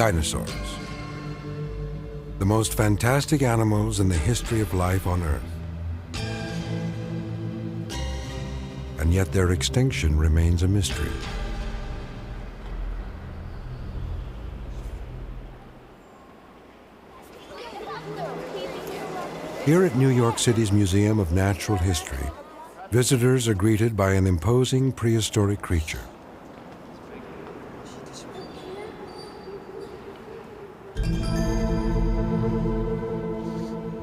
Dinosaurs. The most fantastic animals in the history of life on Earth. And yet their extinction remains a mystery. Here at New York City's Museum of Natural History, visitors are greeted by an imposing prehistoric creature.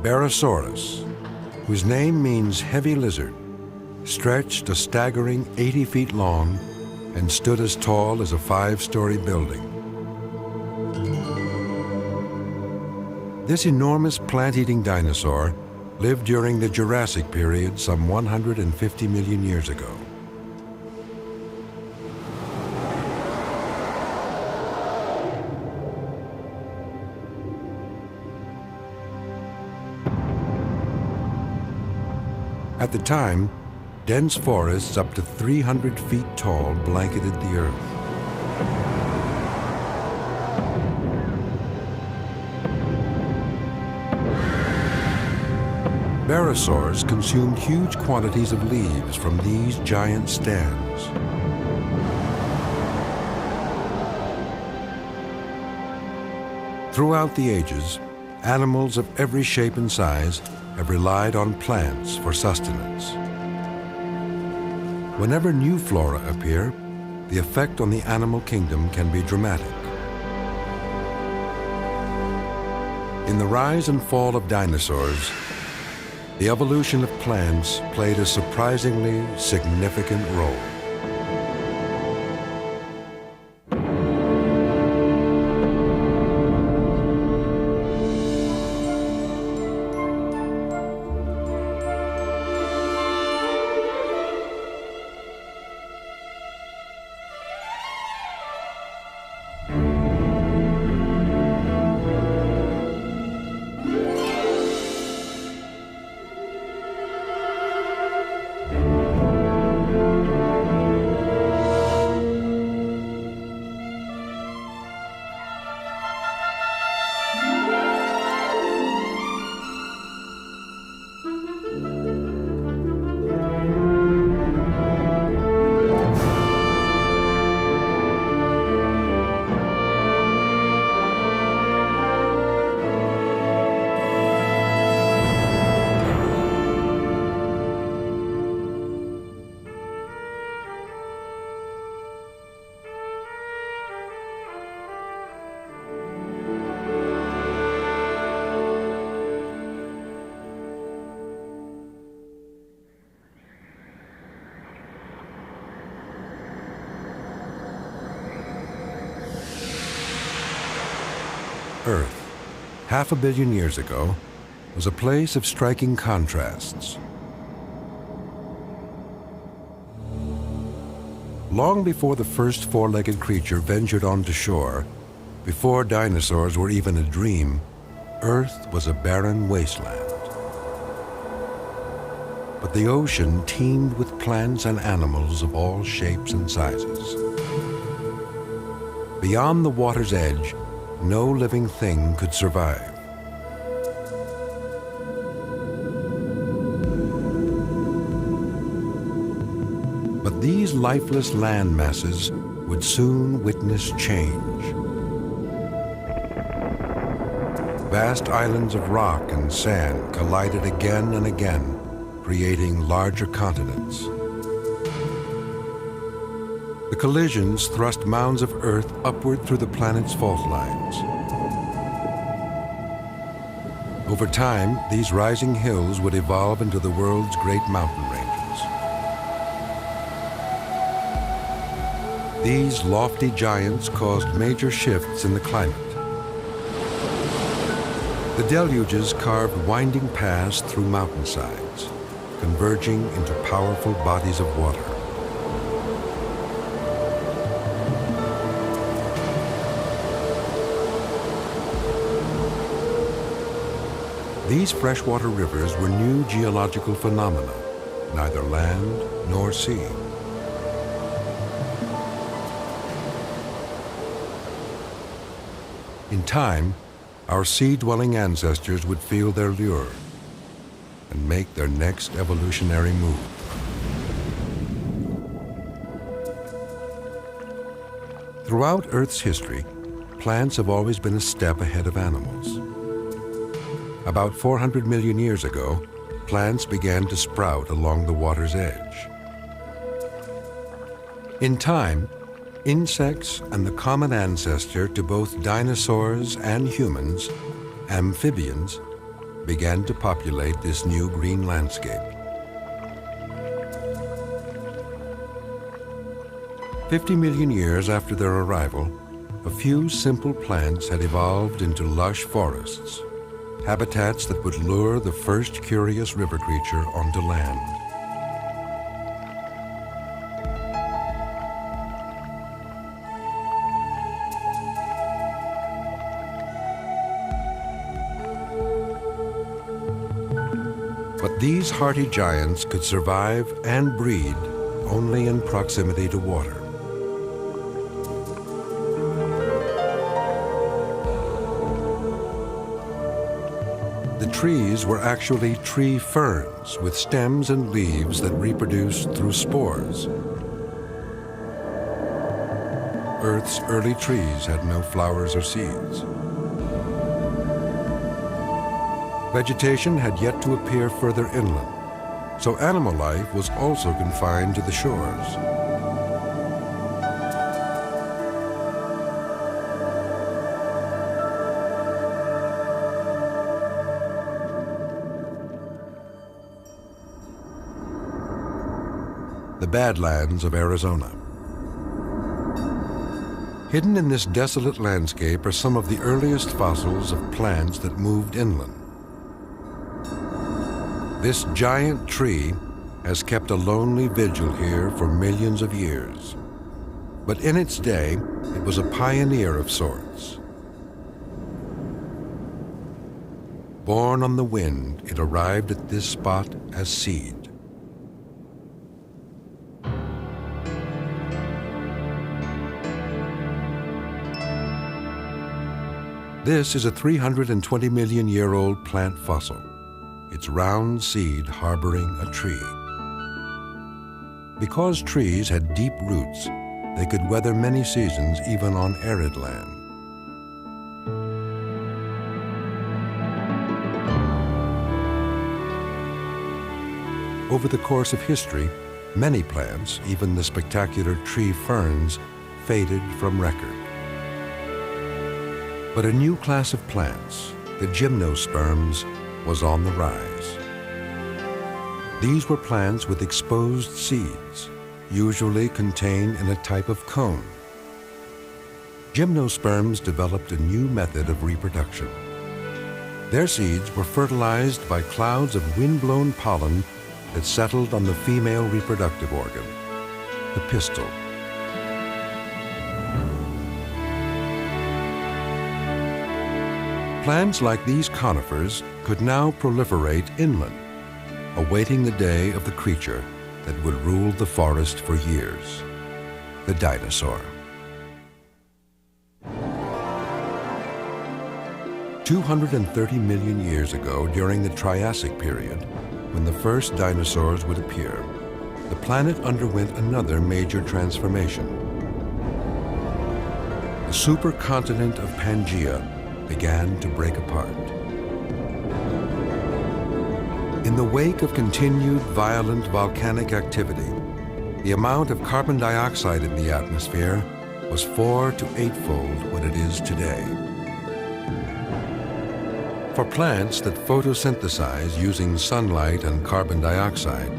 Barosaurus, whose name means heavy lizard, stretched a staggering 80 feet long and stood as tall as a 5-story building. This enormous plant-eating dinosaur lived during the Jurassic period some 150 million years ago. At the time, dense forests up to 300 feet tall blanketed the Earth. Barosaurs consumed huge quantities of leaves from these giant stands. Throughout the ages, animals of every shape and size have relied on plants for sustenance. Whenever new flora appear, the effect on the animal kingdom can be dramatic. In the rise and fall of dinosaurs, the evolution of plants played a surprisingly significant role. Earth, 500 million years ago, was a place of striking contrasts. Long before the first four-legged creature ventured onto shore, before dinosaurs were even a dream, Earth was a barren wasteland. But the ocean teemed with plants and animals of all shapes and sizes. Beyond the water's edge, no living thing could survive. But these lifeless land masses would soon witness change. Vast islands of rock and sand collided again and again, creating larger continents. The collisions thrust mounds of earth upward through the planet's fault lines. Over time, these rising hills would evolve into the world's great mountain ranges. These lofty giants caused major shifts in the climate. The deluges carved winding paths through mountainsides, converging into powerful bodies of water. These freshwater rivers were new geological phenomena, neither land nor sea. In time, our sea-dwelling ancestors would feel their lure and make their next evolutionary move. Throughout Earth's history, plants have always been a step ahead of animals. About 400 million years ago, plants began to sprout along the water's edge. In time, insects and the common ancestor to both dinosaurs and humans, amphibians, began to populate this new green landscape. 50 million years after their arrival, a few simple plants had evolved into lush forests, habitats that would lure the first curious river creature onto land. But these hardy giants could survive and breed only in proximity to water. The trees were actually tree ferns with stems and leaves that reproduced through spores. Earth's early trees had no flowers or seeds. Vegetation had yet to appear further inland, so animal life was also confined to the shores. The Badlands of Arizona. Hidden in this desolate landscape are some of the earliest fossils of plants that moved inland. This giant tree has kept a lonely vigil here for millions of years. But in its day, it was a pioneer of sorts. Born on the wind, it arrived at this spot as seed. This is a 320 million year old plant fossil, its round seed harboring a tree. Because trees had deep roots, they could weather many seasons even on arid land. Over the course of history, many plants, even the spectacular tree ferns, faded from record. But a new class of plants, the gymnosperms, was on the rise. These were plants with exposed seeds, usually contained in a type of cone. Gymnosperms developed a new method of reproduction. Their seeds were fertilized by clouds of wind-blown pollen that settled on the female reproductive organ, the pistil. Plants like these conifers could now proliferate inland, awaiting the day of the creature that would rule the forest for years, the dinosaur. 230 million years ago, during the Triassic period, when the first dinosaurs would appear, the planet underwent another major transformation. The supercontinent of Pangaea began to break apart. In the wake of continued violent volcanic activity, the amount of carbon dioxide in the atmosphere was 4 to 8-fold what it is today. For plants that photosynthesize using sunlight and carbon dioxide,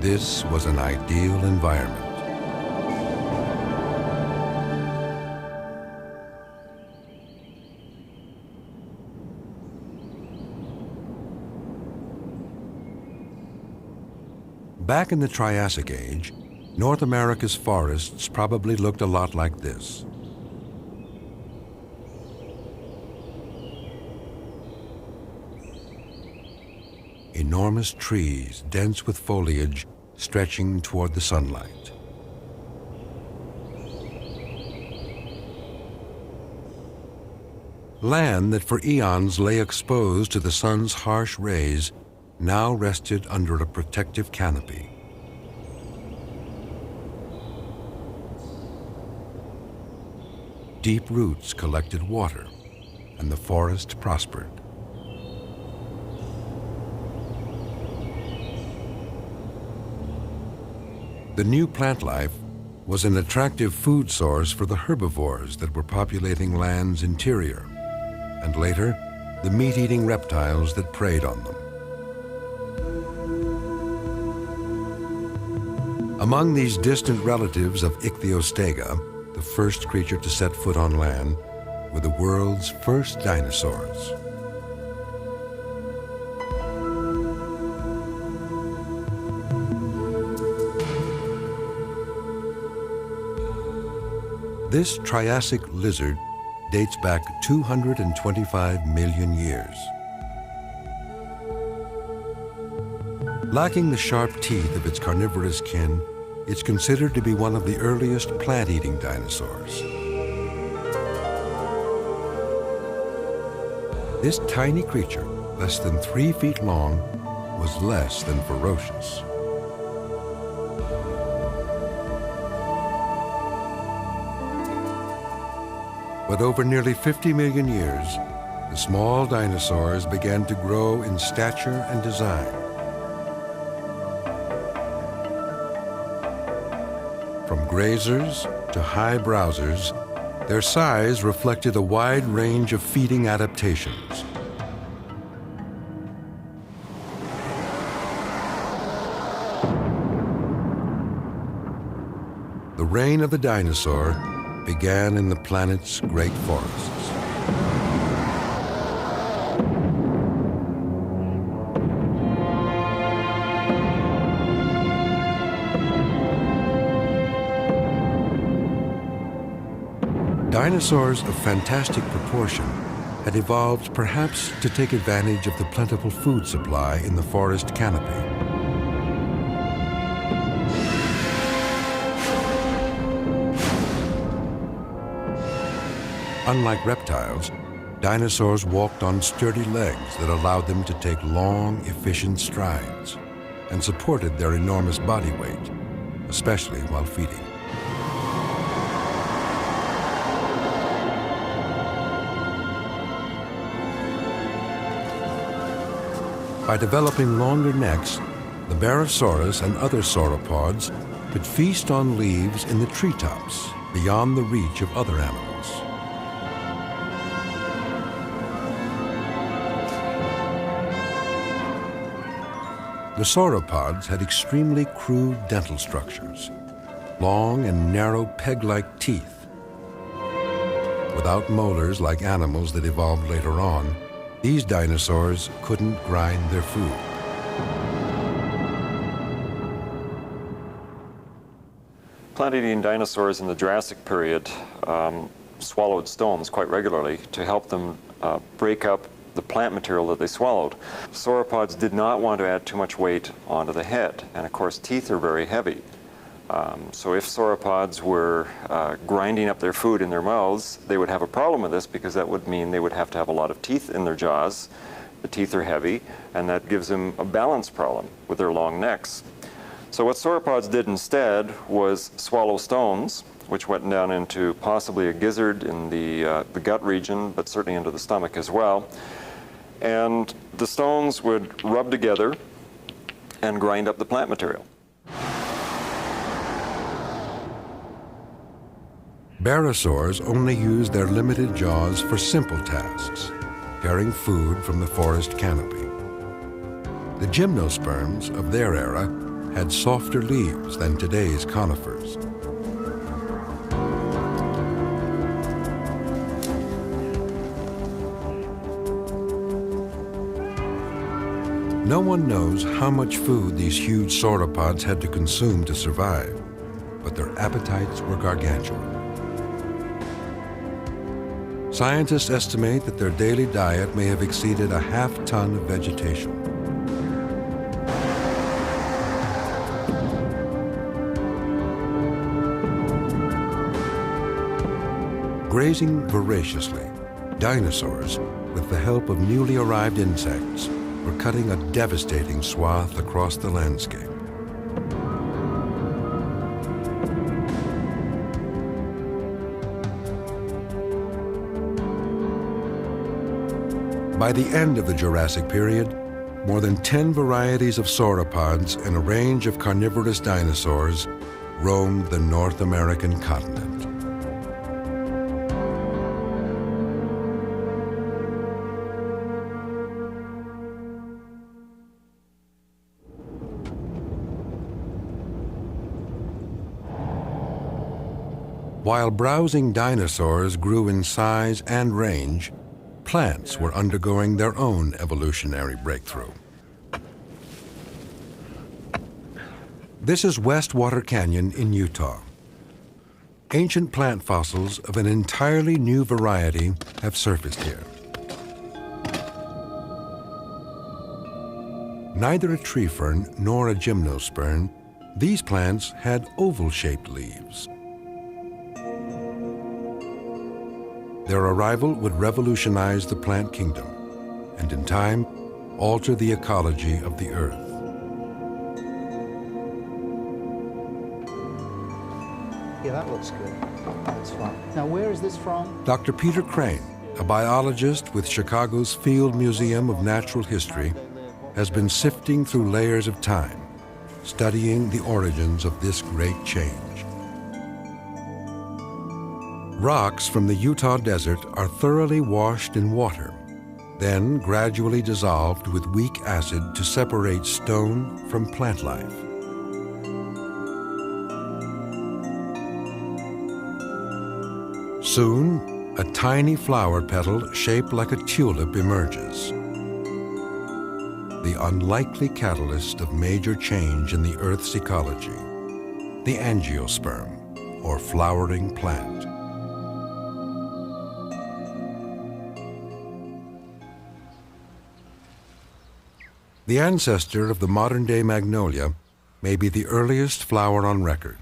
this was an ideal environment. Back in the Triassic Age, North America's forests probably looked a lot like this. Enormous trees, dense with foliage, stretching toward the sunlight. Land that for eons lay exposed to the sun's harsh rays now rested under a protective canopy. Deep roots collected water, and the forest prospered. The new plant life was an attractive food source for the herbivores that were populating land's interior, and later, the meat-eating reptiles that preyed on them. Among these distant relatives of Ichthyostega, the first creature to set foot on land, were the world's first dinosaurs. This Triassic lizard dates back 225 million years. Lacking the sharp teeth of its carnivorous kin, it's considered to be one of the earliest plant-eating dinosaurs. This tiny creature, less than 3 feet long, was less than ferocious. But over nearly 50 million years, the small dinosaurs began to grow in stature and design. From grazers to high browsers, their size reflected a wide range of feeding adaptations. The reign of the dinosaur began in the planet's great forests. Dinosaurs of fantastic proportion had evolved perhaps to take advantage of the plentiful food supply in the forest canopy. Unlike reptiles, dinosaurs walked on sturdy legs that allowed them to take long, efficient strides and supported their enormous body weight, especially while feeding. By developing longer necks, the Barosaurus and other sauropods could feast on leaves in the treetops beyond the reach of other animals. The sauropods had extremely crude dental structures, long and narrow peg-like teeth. Without molars like animals that evolved later on, these dinosaurs couldn't grind their food. Plant-eating dinosaurs in the Jurassic period swallowed stones quite regularly to help them break up the plant material that they swallowed. Sauropods did not want to add too much weight onto the head, and of course teeth are very heavy. So if sauropods were grinding up their food in their mouths, they would have a problem with this because that would mean they would have to have a lot of teeth in their jaws. The teeth are heavy, and that gives them a balance problem with their long necks. So what sauropods did instead was swallow stones, which went down into possibly a gizzard in the gut region, but certainly into the stomach as well. And the stones would rub together and grind up the plant material. Barosaurs only used their limited jaws for simple tasks, carrying food from the forest canopy. The gymnosperms of their era had softer leaves than today's conifers. No one knows how much food these huge sauropods had to consume to survive, but their appetites were gargantuan. Scientists estimate that their daily diet may have exceeded a half-ton of vegetation. Grazing voraciously, dinosaurs, with the help of newly arrived insects, were cutting a devastating swath across the landscape. By the end of the Jurassic period, more than 10 varieties of sauropods and a range of carnivorous dinosaurs roamed the North American continent. While browsing dinosaurs grew in size and range, plants were undergoing their own evolutionary breakthrough. This is Westwater Canyon in Utah. Ancient plant fossils of an entirely new variety have surfaced here. Neither a tree fern nor a gymnosperm, these plants had oval-shaped leaves. Their arrival would revolutionize the plant kingdom and, in time, alter the ecology of the Earth. Yeah, that looks good. That's fine. Now, where is this from? Dr. Peter Crane, a biologist with Chicago's Field Museum of Natural History, has been sifting through layers of time, studying the origins of this great change. Rocks from the Utah desert are thoroughly washed in water, then gradually dissolved with weak acid to separate stone from plant life. Soon, a tiny flower petal shaped like a tulip emerges. The unlikely catalyst of major change in the Earth's ecology, the angiosperm, or flowering plant. The ancestor of the modern-day magnolia may be the earliest flower on record.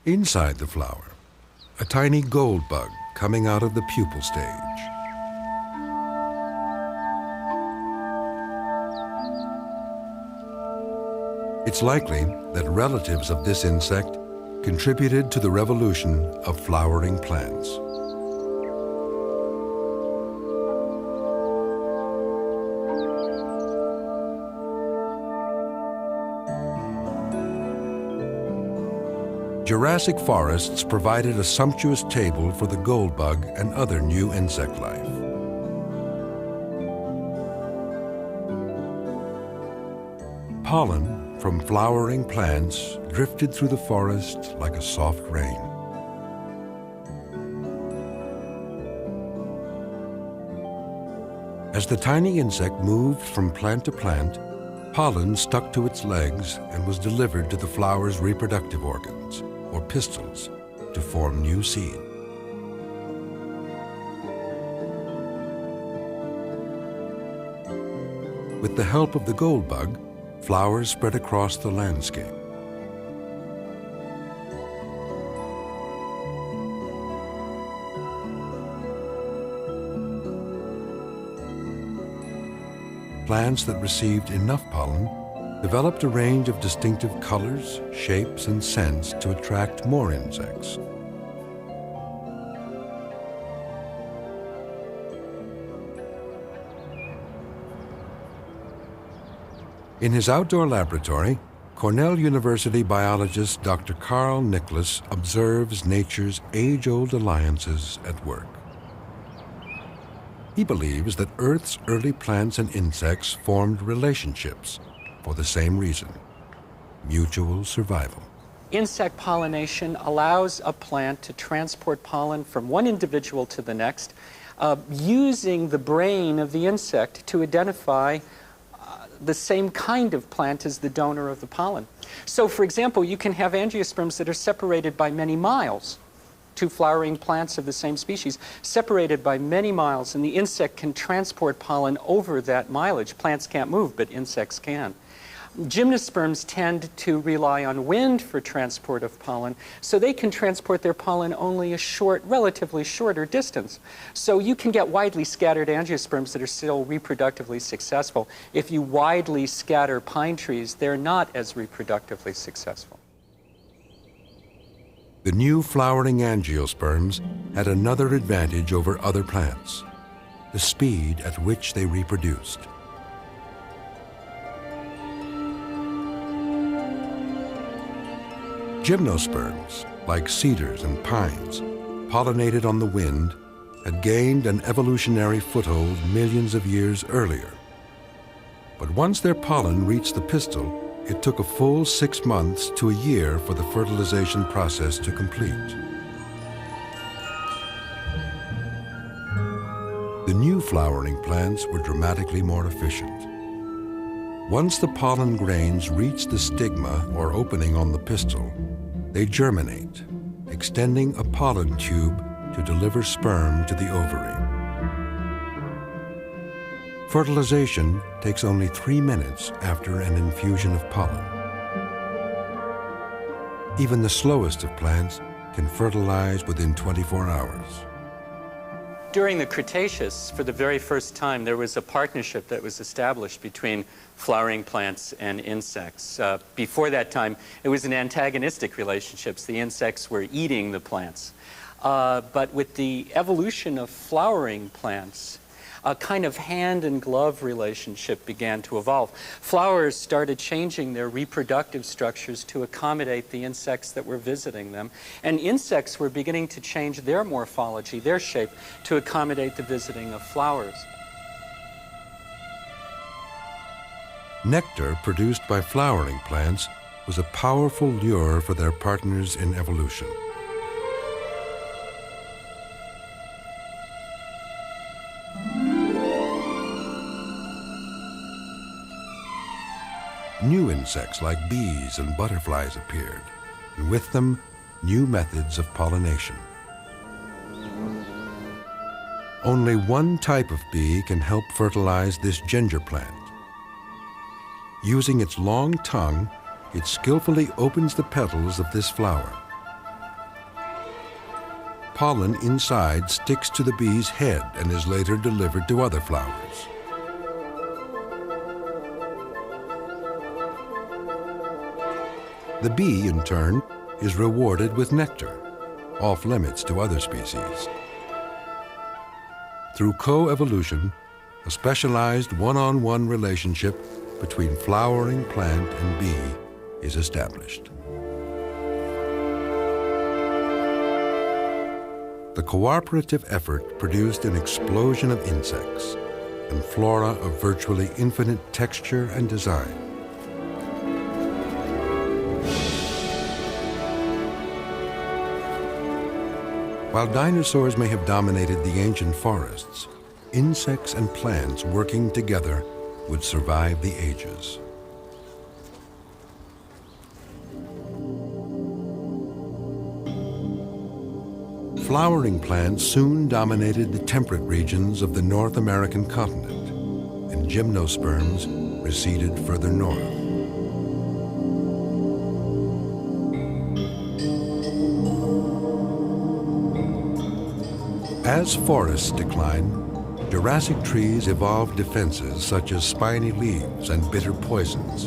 Inside the flower, a tiny gold bug coming out of the pupal stage. It's likely that relatives of this insect contributed to the revolution of flowering plants. Jurassic forests provided a sumptuous table for the goldbug and other new insect life. Pollen from flowering plants drifted through the forest like a soft rain. As the tiny insect moved from plant to plant, pollen stuck to its legs and was delivered to the flower's reproductive organs, or pistils, to form new seed. With the help of the goldbug, flowers spread across the landscape. Plants that received enough pollen developed a range of distinctive colors, shapes, and scents to attract more insects. In his outdoor laboratory, Cornell University biologist Dr. Carl Nicholas observes nature's age-old alliances at work. He believes that Earth's early plants and insects formed relationships for the same reason: mutual survival. Insect pollination allows a plant to transport pollen from one individual to the next, using the brain of the insect to identify the same kind of plant as the donor of the pollen. So, for example, you can have angiosperms that are separated by many miles, two flowering plants of the same species, separated by many miles, and the insect can transport pollen over that mileage. Plants can't move, but insects can. Gymnosperms tend to rely on wind for transport of pollen, so they can transport their pollen only a short, relatively shorter distance. So you can get widely scattered angiosperms that are still reproductively successful. If you widely scatter pine trees, they're not as reproductively successful. The new flowering angiosperms had another advantage over other plants: the speed at which they reproduced. Gymnosperms, like cedars and pines, pollinated on the wind, had gained an evolutionary foothold millions of years earlier. But once their pollen reached the pistil, it took a full 6 months to a year for the fertilization process to complete. The new flowering plants were dramatically more efficient. Once the pollen grains reach the stigma or opening on the pistil, they germinate, extending a pollen tube to deliver sperm to the ovary. Fertilization takes only 3 minutes after an infusion of pollen. Even the slowest of plants can fertilize within 24 hours. During the Cretaceous, for the very first time, there was a partnership that was established between flowering plants and insects. Before that time, it was an antagonistic relationship. The insects were eating the plants. But with the evolution of flowering plants, a kind of hand-and-glove relationship began to evolve. Flowers started changing their reproductive structures to accommodate the insects that were visiting them, and insects were beginning to change their morphology, their shape, to accommodate the visiting of flowers. Nectar produced by flowering plants was a powerful lure for their partners in evolution. New insects like bees and butterflies appeared, and with them, new methods of pollination. Only one type of bee can help fertilize this ginger plant. Using its long tongue, it skillfully opens the petals of this flower. Pollen inside sticks to the bee's head and is later delivered to other flowers. The bee, in turn, is rewarded with nectar, off limits to other species. Through co-evolution, a specialized one-on-one relationship between flowering plant and bee is established. The cooperative effort produced an explosion of insects and flora of virtually infinite texture and design. While dinosaurs may have dominated the ancient forests, insects and plants working together would survive the ages. Flowering plants soon dominated the temperate regions of the North American continent, and gymnosperms receded further north. As forests decline, Jurassic trees evolved defenses such as spiny leaves and bitter poisons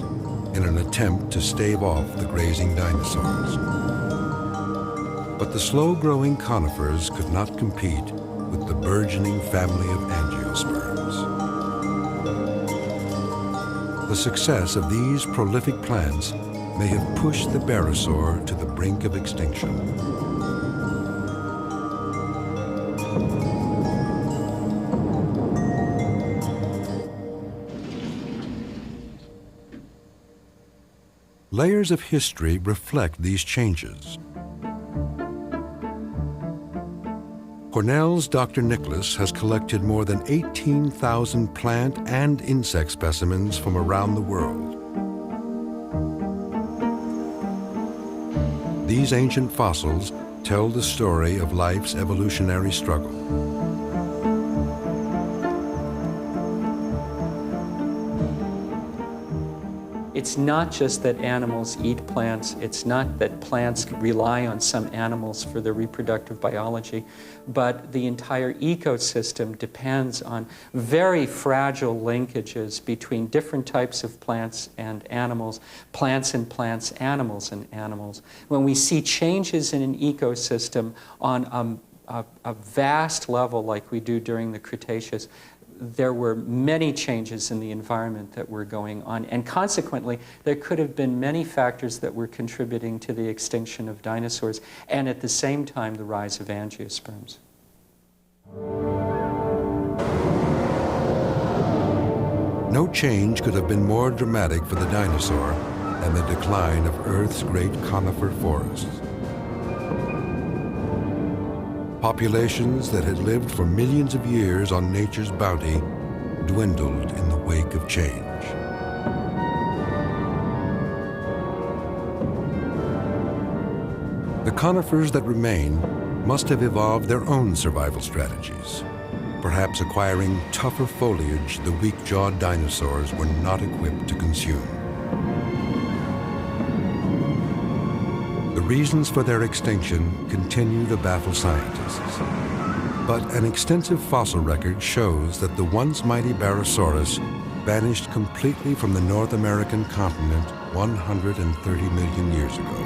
in an attempt to stave off the grazing dinosaurs. But the slow-growing conifers could not compete with the burgeoning family of angiosperms. The success of these prolific plants may have pushed the barosaur to the brink of extinction. Layers of history reflect these changes. Cornell's Dr. Nicholas has collected more than 18,000 plant and insect specimens from around the world. These ancient fossils tell the story of life's evolutionary struggle. It's not just that animals eat plants, it's not that plants rely on some animals for their reproductive biology, but the entire ecosystem depends on very fragile linkages between different types of plants and animals, animals and animals. When we see changes in an ecosystem on a vast level like we do during the Cretaceous, there were many changes in the environment that were going on, and consequently there could have been many factors that were contributing to the extinction of dinosaurs and at the same time the rise of angiosperms. No change could have been more dramatic for the dinosaur than the decline of Earth's great conifer forests. Populations that had lived for millions of years on nature's bounty dwindled in the wake of change. The conifers that remain must have evolved their own survival strategies, perhaps acquiring tougher foliage the weak-jawed dinosaurs were not equipped to consume. The reasons for their extinction continue to baffle scientists. But an extensive fossil record shows that the once mighty Barosaurus vanished completely from the North American continent 130 million years ago.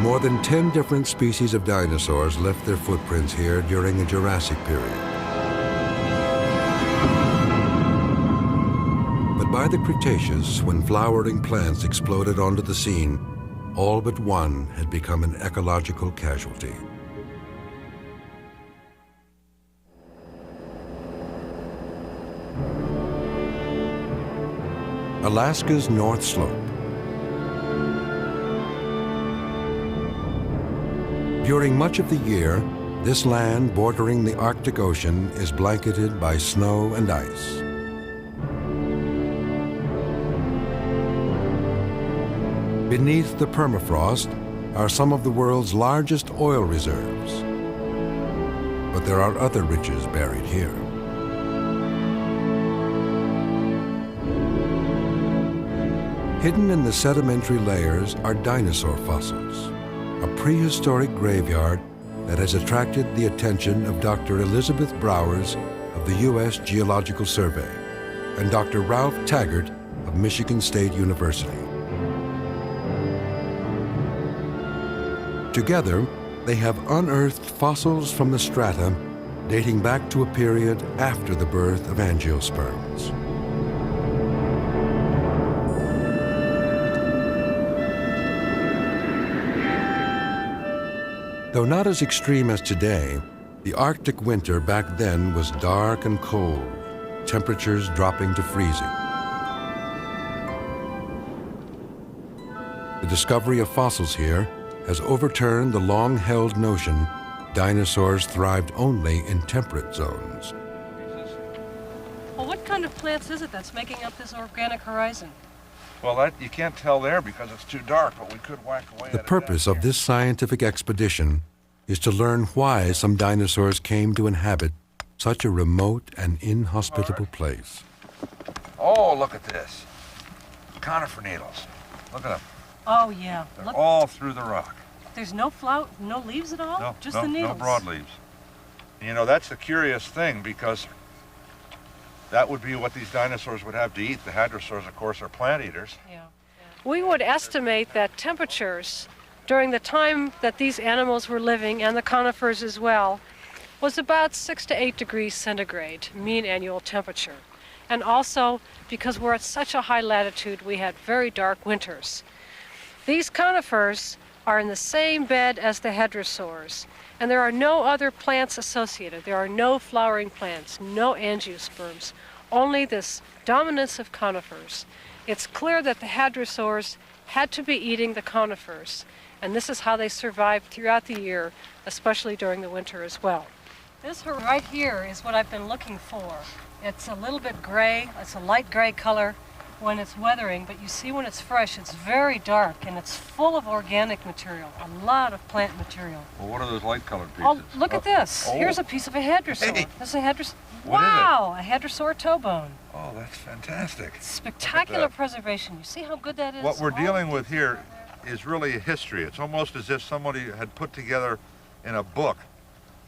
More than 10 different species of dinosaurs left their footprints here during the Jurassic period. By the Cretaceous, when flowering plants exploded onto the scene, all but one had become an ecological casualty. Alaska's North Slope. During much of the year, this land bordering the Arctic Ocean is blanketed by snow and ice. Beneath the permafrost are some of the world's largest oil reserves. But there are other riches buried here. Hidden in the sedimentary layers are dinosaur fossils, a prehistoric graveyard that has attracted the attention of Dr. Elizabeth Browers of the U.S. Geological Survey and Dr. Ralph Taggart of Michigan State University. Together, they have unearthed fossils from the strata dating back to a period after the birth of angiosperms. Though not as extreme as today, the Arctic winter back then was dark and cold, temperatures dropping to freezing. The discovery of fossils here has overturned the long-held notion dinosaurs thrived only in temperate zones. Well, what kind of plants is it that's making up this organic horizon? Well, that you can't tell there because it's too dark, but we could whack away at it. The purpose of this scientific expedition is to learn why some dinosaurs came to inhabit such a remote and inhospitable place. Oh, look at this. Conifer needles. Look at them. Oh, yeah. They're Look, all through the rock. there's no no leaves at all? No, Just no, the needles? no broadleaves. You know, that's a curious thing because that would be what these dinosaurs would have to eat. The hadrosaurs, of course, are plant eaters. Yeah. We would estimate that temperatures during the time that these animals were living, and the conifers as well, was about 6 to 8 degrees centigrade, mean annual temperature. And also, because we're at such a high latitude, we had very dark winters. These conifers are in the same bed as the hadrosaurs, and there are no other plants associated. There are no flowering plants, no angiosperms, only this dominance of conifers. It's clear that the hadrosaurs had to be eating the conifers, and this is how they survived throughout the year, especially during the winter as well. This right here is what I've been looking for. It's a little bit gray, it's a light gray color, when it's weathering, but you see when it's fresh, it's very dark and it's full of organic material, a lot of plant material. Well, what are those light-colored pieces? Oh, look at this. Oh. Here's a piece of a hadrosaur. Hey. This is a hadrosaur. What is it? Wow, a hadrosaur toe bone. Oh, that's fantastic. Spectacular preservation. You see how good that is? What we're Oh. dealing with here is really a history. It's almost as if somebody had put together in a book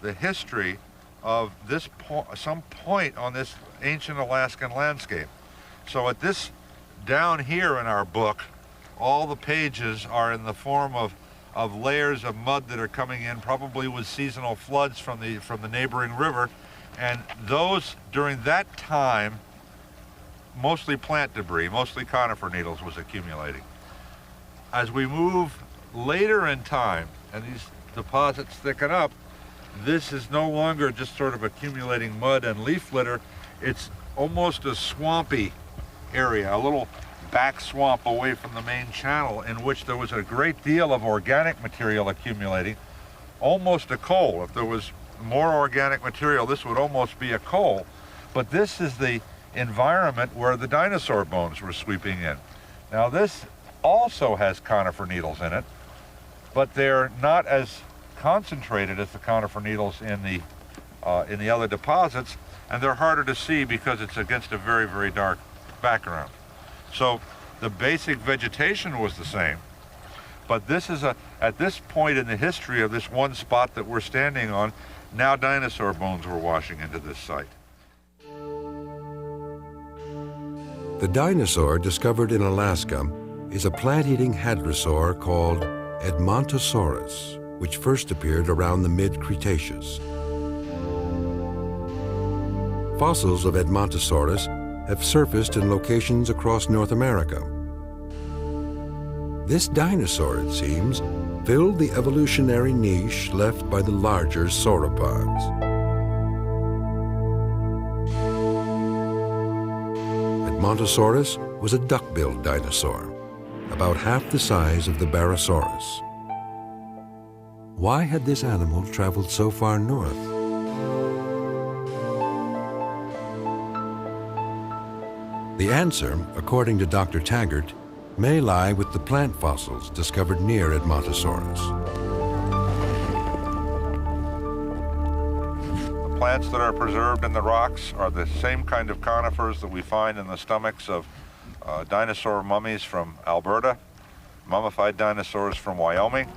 the history of this some point on this ancient Alaskan landscape. So at this, down here in our book, all the pages are in the form of layers of mud that are coming in, probably with seasonal floods from the neighboring river. And those, during that time, mostly plant debris, mostly conifer needles was accumulating. As we move later in time and these deposits thicken up, this is no longer just sort of accumulating mud and leaf litter. It's almost a swampy area, a little back swamp away from the main channel in which there was a great deal of organic material accumulating, almost a coal. If there was more organic material, this would almost be a coal. But this is the environment where the dinosaur bones were sweeping in. Now this also has conifer needles in it, but they're not as concentrated as the conifer needles in the other deposits, and they're harder to see because it's against a very, very dark background. So the basic vegetation was the same, but this is at this point in the history of this one spot that we're standing on, now dinosaur bones were washing into this site. The dinosaur discovered in Alaska is a plant-eating hadrosaur called Edmontosaurus, which first appeared around the mid-Cretaceous. Fossils of Edmontosaurus have surfaced in locations across North America. This dinosaur, it seems, filled the evolutionary niche left by the larger sauropods. Edmontosaurus was a duck-billed dinosaur, about half the size of the Barosaurus. Why had this animal traveled so far north? The answer, according to Dr. Taggart, may lie with the plant fossils discovered near Edmontosaurus. The plants that are preserved in the rocks are the same kind of conifers that we find in the stomachs of dinosaur mummies from Alberta, mummified dinosaurs from Wyoming.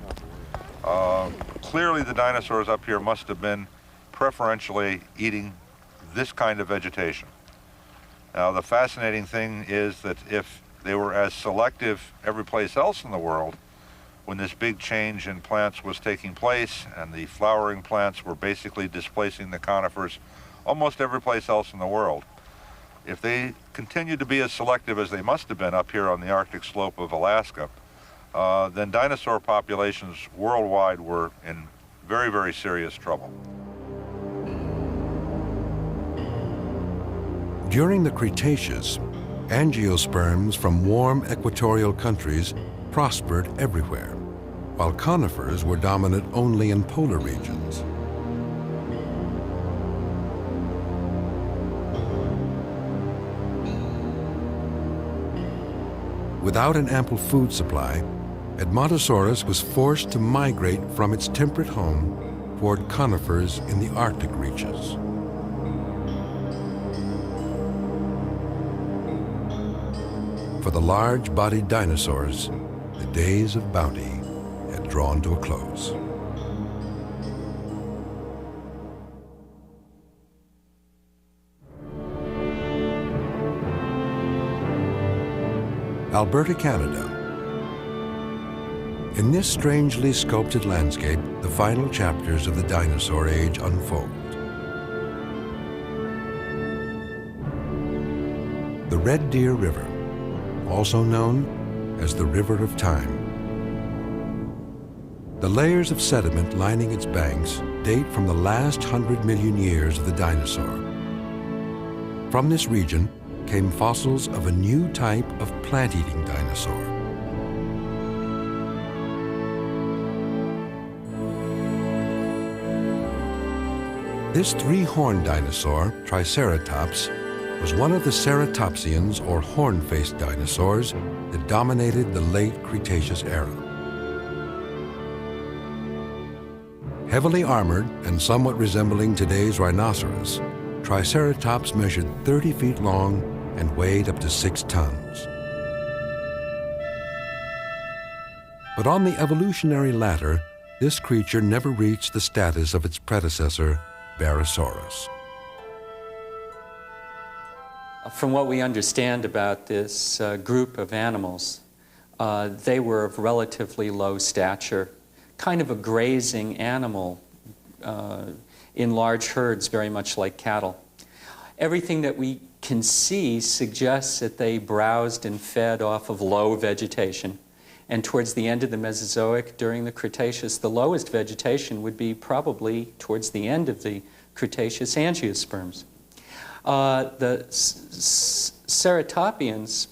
Clearly the dinosaurs up here must have been preferentially eating this kind of vegetation. Now the fascinating thing is that if they were as selective every place else in the world, when this big change in plants was taking place and the flowering plants were basically displacing the conifers almost every place else in the world, if they continued to be as selective as they must have been up here on the Arctic slope of Alaska, then dinosaur populations worldwide were in very, very serious trouble. During the Cretaceous, angiosperms from warm equatorial countries prospered everywhere, while conifers were dominant only in polar regions. Without an ample food supply, Edmontosaurus was forced to migrate from its temperate home toward conifers in the Arctic reaches. For the large-bodied dinosaurs, the days of bounty had drawn to a close. Alberta, Canada. In this strangely sculpted landscape, the final chapters of the dinosaur age unfold. The Red Deer River, also known as the River of Time. The layers of sediment lining its banks date from the last 100 million years of the dinosaur. From this region came fossils of a new type of plant-eating dinosaur. This three-horned dinosaur, Triceratops, was one of the ceratopsians, or horn-faced dinosaurs, that dominated the late Cretaceous era. Heavily armored and somewhat resembling today's rhinoceros, Triceratops measured 30 feet long and weighed up to 6 tons. But on the evolutionary ladder, this creature never reached the status of its predecessor, Barosaurus. From what we understand about this group of animals, they were of relatively low stature, kind of a grazing animal in large herds, very much like cattle. Everything that we can see suggests that they browsed and fed off of low vegetation. And towards the end of the Mesozoic, during the Cretaceous, the lowest vegetation would be probably towards the end of the Cretaceous angiosperms. The ceratopians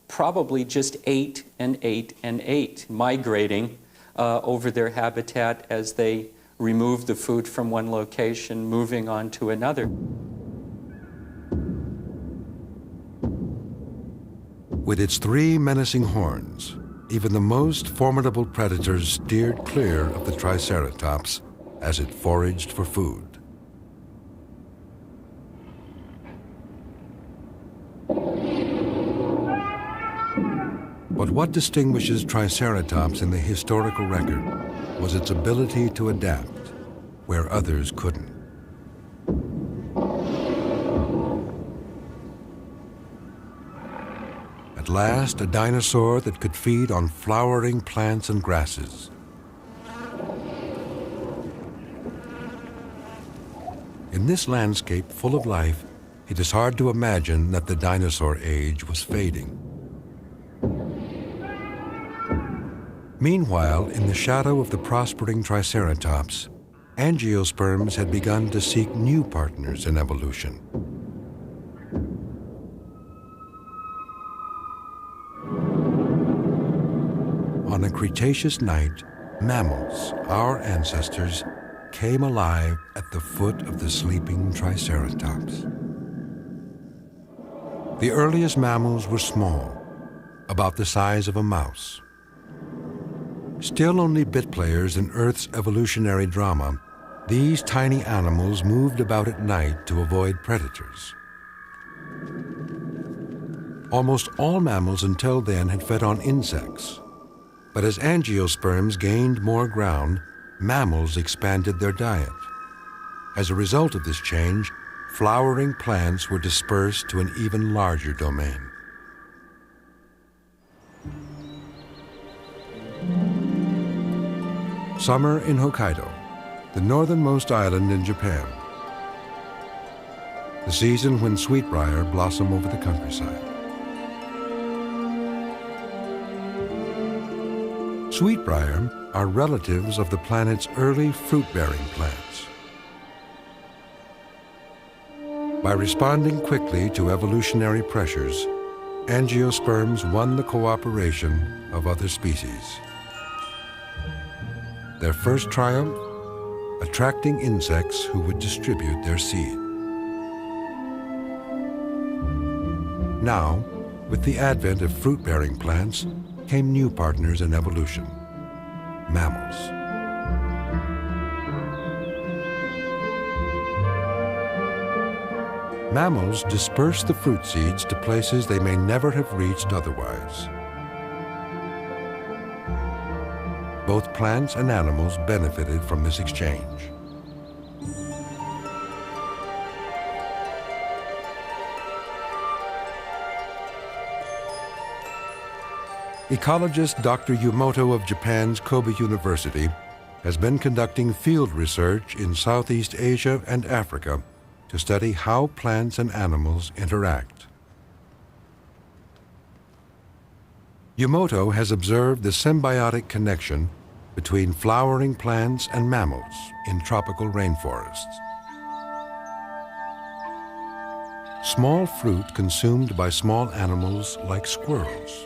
probably just ate and ate and ate, migrating over their habitat as they removed the food from one location, moving on to another. With its 3 menacing horns, even the most formidable predators steered clear of the Triceratops as it foraged for food. But what distinguishes Triceratops in the historical record was its ability to adapt where others couldn't. At last, a dinosaur that could feed on flowering plants and grasses. In this landscape full of life, it is hard to imagine that the dinosaur age was fading. Meanwhile, in the shadow of the prospering Triceratops, angiosperms had begun to seek new partners in evolution. On a Cretaceous night, mammals, our ancestors, came alive at the foot of the sleeping Triceratops. The earliest mammals were small, about the size of a mouse. Still only bit players in Earth's evolutionary drama, these tiny animals moved about at night to avoid predators. Almost all mammals until then had fed on insects. But as angiosperms gained more ground, mammals expanded their diet. As a result of this change, flowering plants were dispersed to an even larger domain. Summer in Hokkaido, the northernmost island in Japan. The season when sweetbriar blossom over the countryside. Sweetbriar are relatives of the planet's early fruit-bearing plants. By responding quickly to evolutionary pressures, angiosperms won the cooperation of other species. Their first triumph, attracting insects who would distribute their seed. Now, with the advent of fruit-bearing plants, came new partners in evolution, mammals. Mammals disperse the fruit seeds to places they may never have reached otherwise. Both plants and animals benefited from this exchange. Ecologist Dr. Yumoto of Japan's Kobe University has been conducting field research in Southeast Asia and Africa to study how plants and animals interact. Yumoto has observed the symbiotic connection between flowering plants and mammals in tropical rainforests. Small fruit consumed by small animals like squirrels.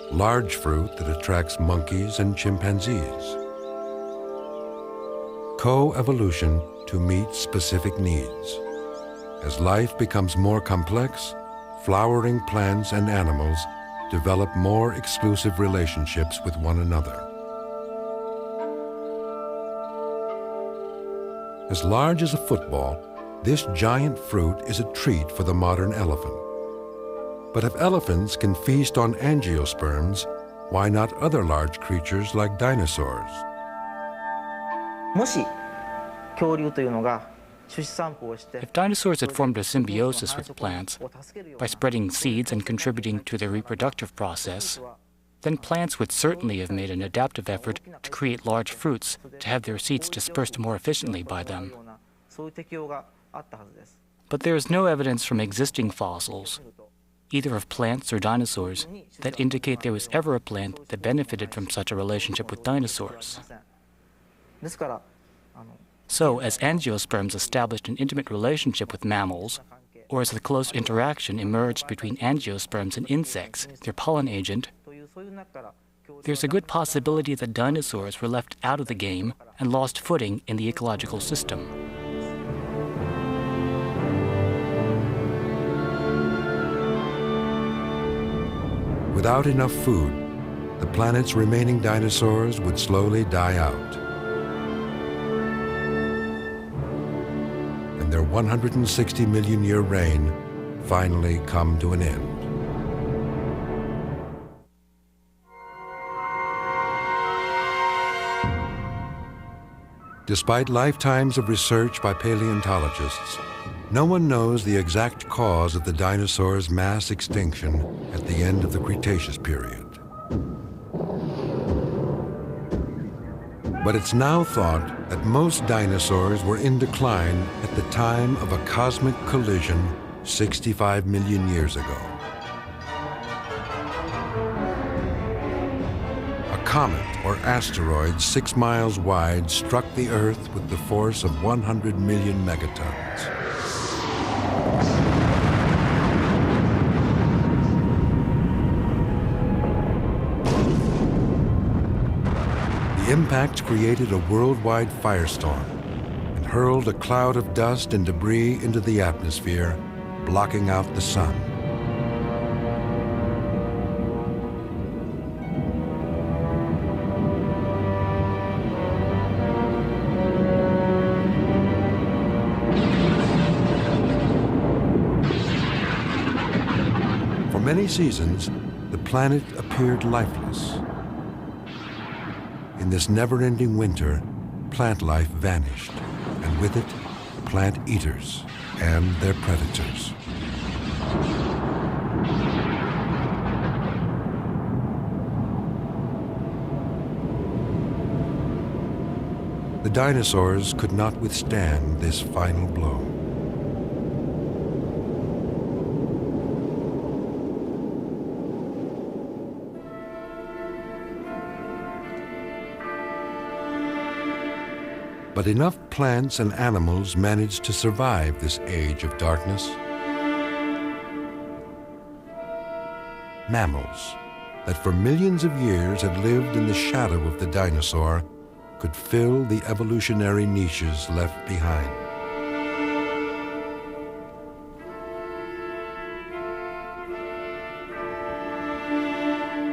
Large fruit that attracts monkeys and chimpanzees. Co-evolution to meet specific needs. As life becomes more complex, flowering plants and animals develop more exclusive relationships with one another. As large as a football, this giant fruit is a treat for the modern elephant. But if elephants can feast on angiosperms, why not other large creatures like dinosaurs? もし恐竜というのが種子散布をして If dinosaurs had formed a symbiosis with plants by spreading seeds and contributing to their reproductive process, then plants would certainly have made an adaptive effort to create large fruits to have their seeds dispersed more efficiently by them. そういう適応があったはずです。 But there is no evidence from existing fossils, either of plants or dinosaurs, that indicate there was ever a plant that benefited from such a relationship with dinosaurs. ですから So, as angiosperms established an intimate relationship with mammals, or as the close interaction emerged between angiosperms and insects, their pollen agent, というそういう中から恐竜 there's a good possibility that dinosaurs were left out of the game and lost footing in the ecological system. Without enough food, the planet's remaining dinosaurs would slowly die out. And their 160 million year reign finally come to an end. Despite lifetimes of research by paleontologists, no one knows the exact cause of the dinosaurs' mass extinction at the end of the Cretaceous period. But it's now thought that most dinosaurs were in decline at the time of a cosmic collision 65 million years ago. A comet or asteroid 6 miles wide struck the Earth with the force of 100 million megatons. The impact created a worldwide firestorm and hurled a cloud of dust and debris into the atmosphere, blocking out the sun. For many seasons, the planet appeared lifeless. In this never-ending winter, plant life vanished, and with it, plant eaters and their predators. The dinosaurs could not withstand this final blow. But enough plants and animals managed to survive this age of darkness. Mammals, that for millions of years had lived in the shadow of the dinosaur, could fill the evolutionary niches left behind.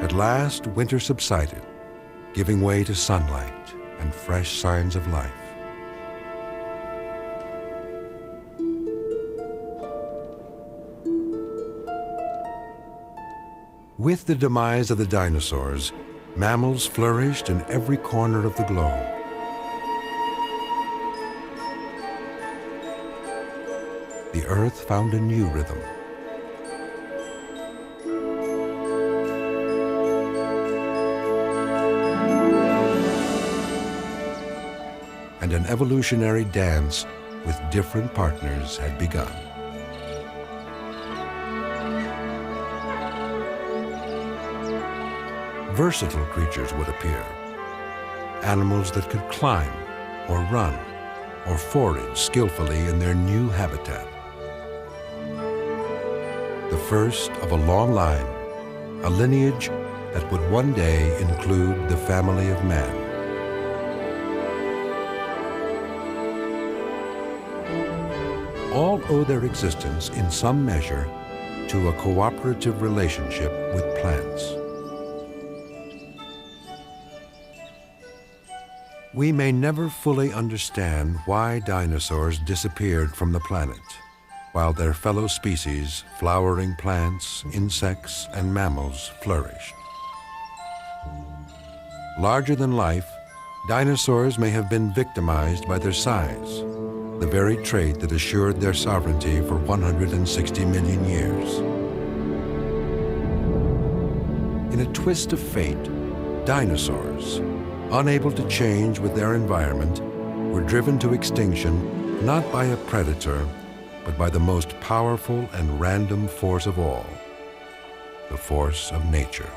At last, winter subsided, giving way to sunlight and fresh signs of life. With the demise of the dinosaurs, mammals flourished in every corner of the globe. The Earth found a new rhythm. And an evolutionary dance with different partners had begun. Versatile creatures would appear, animals that could climb or run or forage skillfully in their new habitat. The first of a long line, a lineage that would one day include the family of man. all owe their existence in some measure to a cooperative relationship with plants. We may never fully understand why dinosaurs disappeared from the planet, while their fellow species, flowering plants, insects, and mammals, flourished. Larger than life, dinosaurs may have been victimized by their size, the very trait that assured their sovereignty for 160 million years. In a twist of fate, dinosaurs, unable to change with their environment, were driven to extinction not by a predator, but by the most powerful and random force of all, the force of nature.